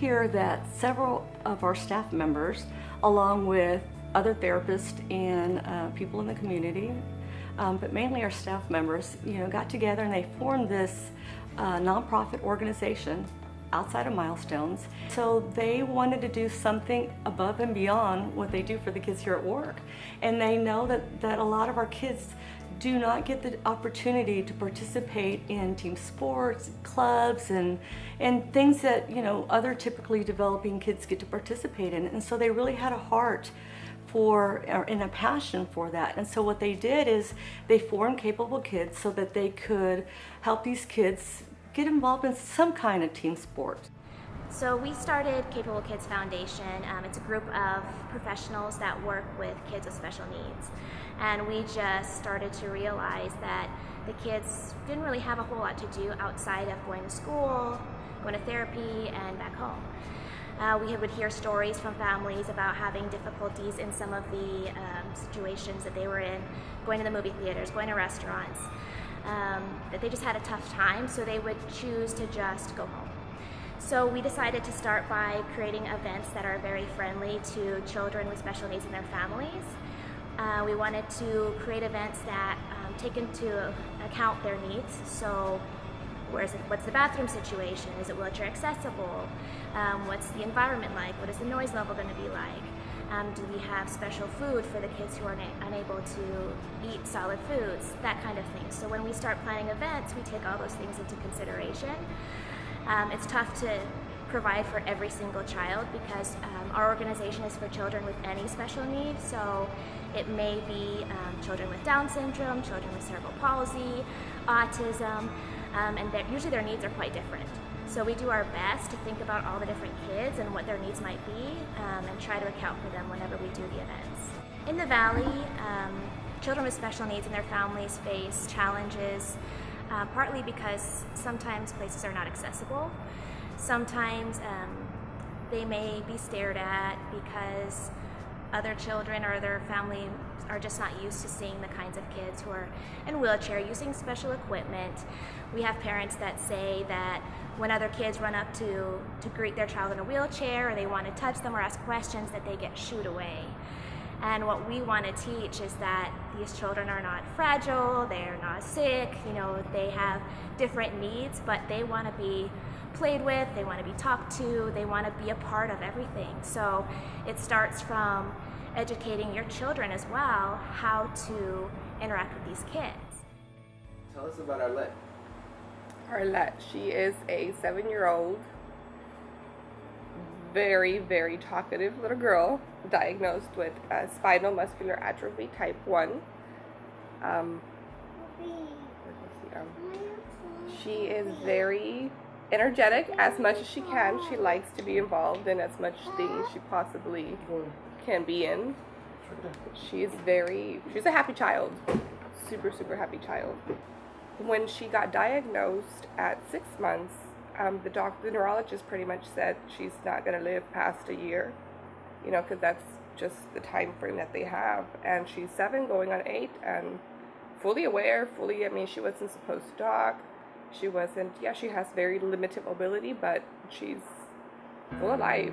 hear that several of our staff members, along with other therapists and people in the community, but mainly our staff members, got together and they formed this nonprofit organization outside of Milestones. So they wanted to do something above and beyond what they do for the kids here at work. And they know that a lot of our kids do not get the opportunity to participate in team sports, clubs, and things that other typically developing kids get to participate in. And so they really had a heart and a passion for that. And so what they did is they formed Capable Kids so that they could help these kids get involved in some kind of team sport. So we started Capable Kids Foundation. It's a group of professionals that work with kids with special needs. And we just started to realize that the kids didn't really have a whole lot to do outside of going to school, going to therapy, and back home. We would hear stories from families about having difficulties in some of the situations that they were in, going to the movie theaters, going to restaurants, that they just had a tough time, so they would choose to just go home. So we decided to start by creating events that are very friendly to children with special needs and their families. We wanted to create events that take into account their needs. So what's the bathroom situation? Is it wheelchair accessible? What's the environment like? What is the noise level going to be like? Do we have special food for the kids who are unable to eat solid foods? That kind of thing. So when we start planning events, we take all those things into consideration. It's tough to provide for every single child because our organization is for children with any special needs. So it may be children with Down syndrome, children with cerebral palsy, autism, and usually their needs are quite different. So we do our best to think about all the different kids and what their needs might be and try to account for them whenever we do the events. In the Valley, children with special needs and their families face challenges partly because sometimes places are not accessible. Sometimes they may be stared at because other children or their family are just not used to seeing the kinds of kids who are in wheelchair using special equipment. We have parents that say that when other kids run up to greet their child in a wheelchair or they want to touch them or ask questions, that they get shooed away. And what we want to teach is that these children are not fragile, they're not sick, they have different needs, but they want to be played with, they want to be talked to, they want to be a part of everything. So it starts from educating your children as well how to interact with these kids. Tell us about Arlette. Arlette, she is a 7-year-old, very, very talkative little girl diagnosed with spinal muscular atrophy type 1. She is very energetic as much as she can. She likes to be involved in as much things she possibly can be in. She's a happy child. Super, super happy child. When she got diagnosed at 6 months, the neurologist pretty much said she's not going to live past a year, because that's just the time frame that they have. And she's 7 going on 8 and fully aware, she wasn't supposed to talk. She has very limited mobility, but she's full of life,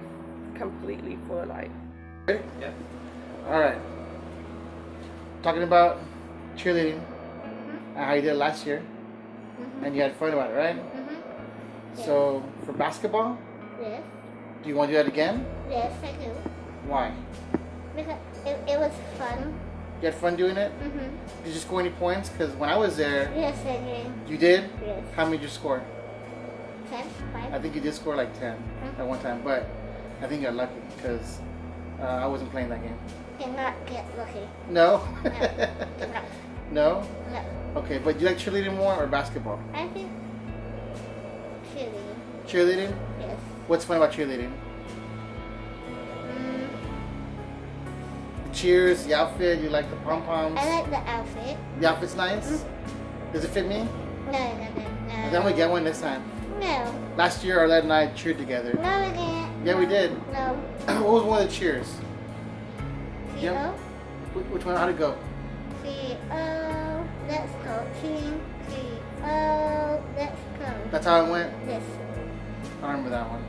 completely full of life. Yeah. All right. Talking about cheerleading, how you did it last year, and you had fun about it, right? Yes. So for basketball, Yes. do you want to do that again? Yes, I do. Why? Because it was fun. You had fun doing it? Mm-hmm. Did you score any points? Because when I was there, Yes, I did. you did? Yes. How many did you score? 10, I 5. think you did score like 10 at one time, but I think you got lucky because I wasn't playing that game. Cannot get lucky. No? No. Cannot. No? No. Okay, but do you like cheerleading more or basketball? I think cheerleading. Cheerleading? Yes. What's fun about cheerleading? Mm, The cheers, the outfit, you like the pom-poms? I like the outfit. The outfit's nice? Does it fit me? No. I'm gonna get one this time. No. Last year, Arlette and I cheered together. No, we didn't. Yeah, we did. No. What was one of the cheers? C-O? Which one? How'd it go? C-O. Let's go. Team. C-O. Let's go. That's how it went? Yes. I don't remember that one.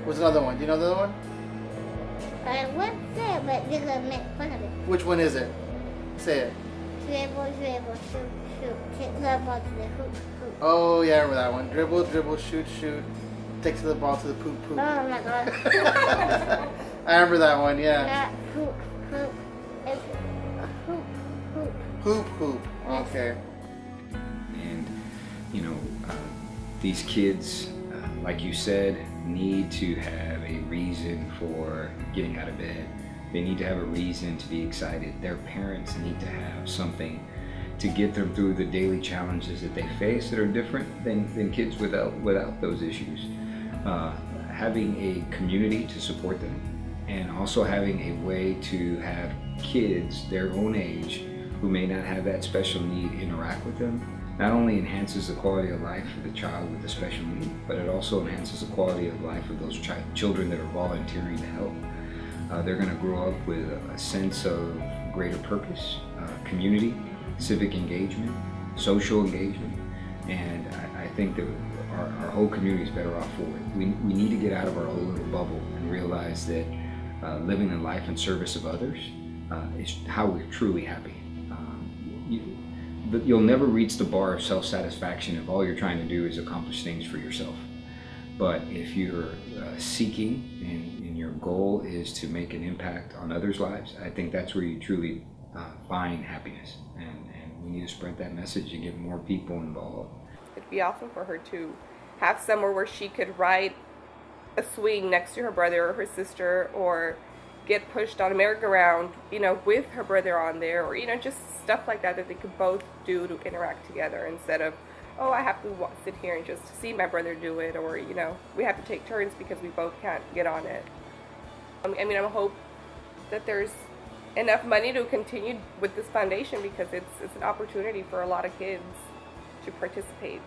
What's another one? Do you know the other one? I would say, but you're gonna make fun of it. Which one is it? Say it. Dribble, dribble, shoot, shoot. Kick the ball to the hoop, hoop. Oh yeah, I remember that one. Dribble, dribble, shoot, shoot. Take to the ball to the poop, poop. Oh my god. I remember that one. Yeah. Not hoop, hoop. It's hoop, hoop. Hoop, hoop. Okay. And these kids, like you said, need to have a reason for getting out of bed. They need to have a reason to be excited. Their parents need to have something to get them through the daily challenges that they face that are different than kids without those issues. Having a community to support them, and also having a way to have kids their own age who may not have that special need interact with them, not only enhances the quality of life for the child with the special need, but it also enhances the quality of life of those children that are volunteering to help. They're going to grow up with a sense of greater purpose, community, civic engagement, social engagement, and I think that our whole community is better off for it. We need to get out of our own little bubble and realize that living the life and service of others is how we're truly happy. You'll never reach the bar of self-satisfaction if all you're trying to do is accomplish things for yourself. But if you're seeking and your goal is to make an impact on others' lives, I think that's where you truly find happiness. And we need to spread that message and get more people involved. It'd be awesome for her to have somewhere where she could ride a swing next to her brother or her sister, or get pushed on a merry-go-round, with her brother on there, or, just stuff like that they could both do to interact together, instead of, oh, I have to sit here and just see my brother do it, or, we have to take turns because we both can't get on it. I hope that there's enough money to continue with this foundation, because it's an opportunity for a lot of kids to participate.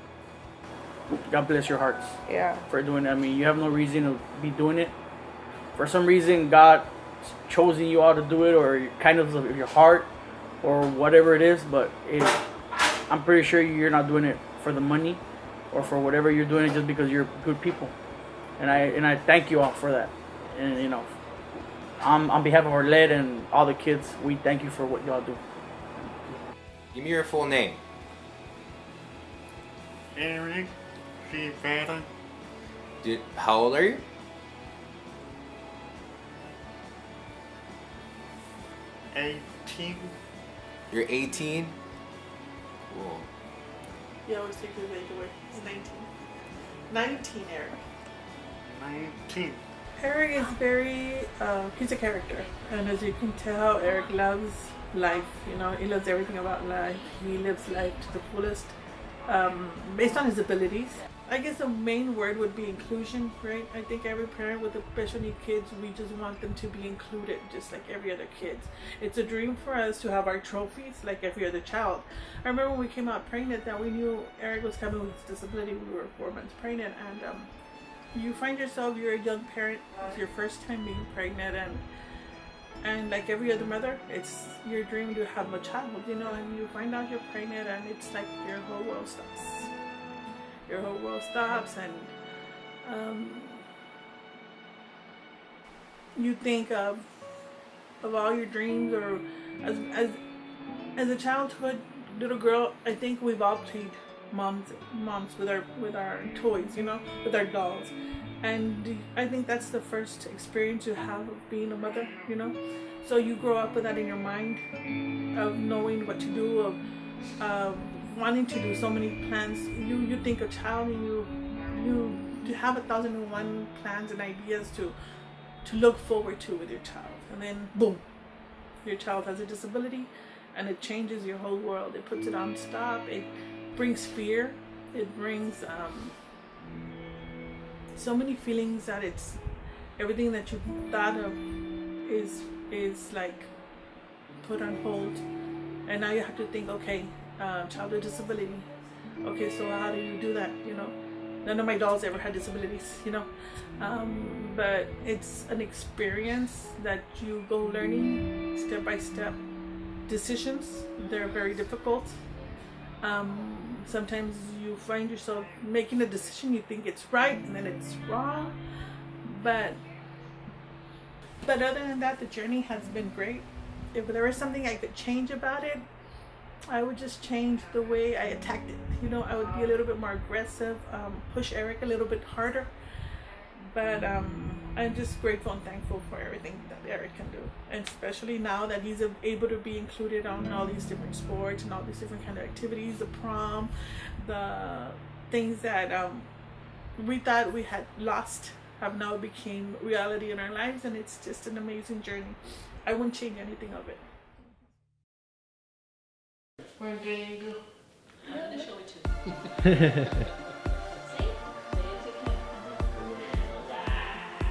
God bless your hearts. Yeah. For doing it. You have no reason to be doing it. For some reason, God chosen you all to do it, or kind of your heart, or whatever it is. But I'm pretty sure you're not doing it for the money, or for whatever you're doing it just because you're good people. And I thank you all for that. And on behalf of our lead and all the kids, we thank you for what y'all do. Give me your full name. Eric Rivera. How old are you? You're 18? Cool. You always take his age away. He's 19. 19, Eric. 19. Eric is very, he's a character. And as you can tell, Eric loves life. He loves everything about life. He lives life to the fullest, based on his abilities. I guess the main word would be inclusion, right? I think every parent with special need kids, we just want them to be included, just like every other kid. It's a dream for us to have our trophies like every other child. I remember when we came out pregnant that we knew Eric was coming with his disability. We were 4 months pregnant, and you find yourself, you're a young parent, it's your first time being pregnant, and like every other mother, it's your dream to have a child, and you find out you're pregnant, and it's like your whole world stops. Your whole world stops, and you think of all your dreams, or as a childhood little girl, I think we've all played moms with our toys, with our dolls, and I think that's the first experience you have of being a mother, So you grow up with that in your mind, of knowing what to do, of wanting to do so many plans. You think a child, and you have 1,001 plans and ideas to look forward to with your child, and then boom, your child has a disability, and it changes your whole world. It puts it on stop. It brings fear. It brings so many feelings that it's everything that you thought of is like put on hold, and now you have to think, okay, child with disability. Okay, so how do you do that? None of my dolls ever had disabilities, but it's an experience that you go learning step by step. Decisions, they're very difficult. Sometimes you find yourself making a decision, you think it's right, and then it's wrong. But other than that, the journey has been great. If there was something I could change about it, I would just change the way I attacked it. You know, I would be a little bit more aggressive, push Eric a little bit harder. But I'm just grateful and thankful for everything that Eric can do. And especially now that he's able to be included on all these different sports and all these different kind of activities, the prom, the things that we thought we had lost have now became reality in our lives, and it's just an amazing journey. I wouldn't change anything of it. Where do you go?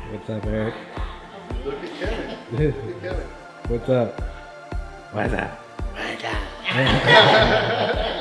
What's up, Eric? Look at Kevin. Look at Kevin. What's up? What's up? What's up?